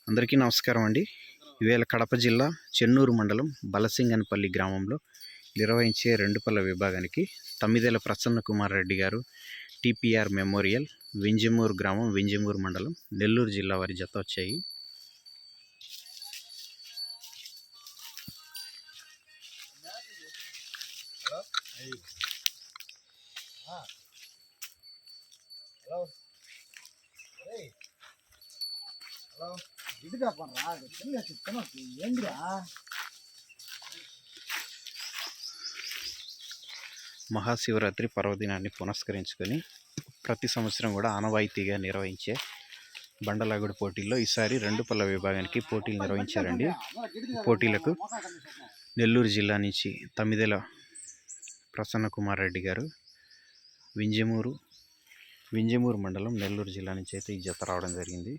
అందరికీ నమస్కారం అండి. ఇవేళ కడప జిల్లా చెన్నూరు మండలం బలసింగనపల్లి గ్రామంలో నిర్వహించే రెండుపల్ల విభాగానికి తమ్మిదేల ప్రసన్న కుమార్ రెడ్డి గారు టీపీఆర్ మెమోరియల్ వింజమూరు గ్రామం వింజమూరు మండలం నెల్లూరు జిల్లా వారి జత వచ్చాయి. మహాశివరాత్రి పర్వదినాన్ని పురస్కరించుకొని ప్రతి సంవత్సరం కూడా ఆనవాయితీగా నిర్వహించే బండలాగుడు పోటీల్లో ఈసారి రెండుపల్ల విభాగానికి పోటీలు నిర్వహించారండి. పోటీలకు నెల్లూరు జిల్లా నుంచి తమ్మిదేల ప్రసన్న కుమార్ రెడ్డి గారు వింజమూరు మండలం నెల్లూరు జిల్లా నుంచి అయితే ఈ జత రావడం జరిగింది.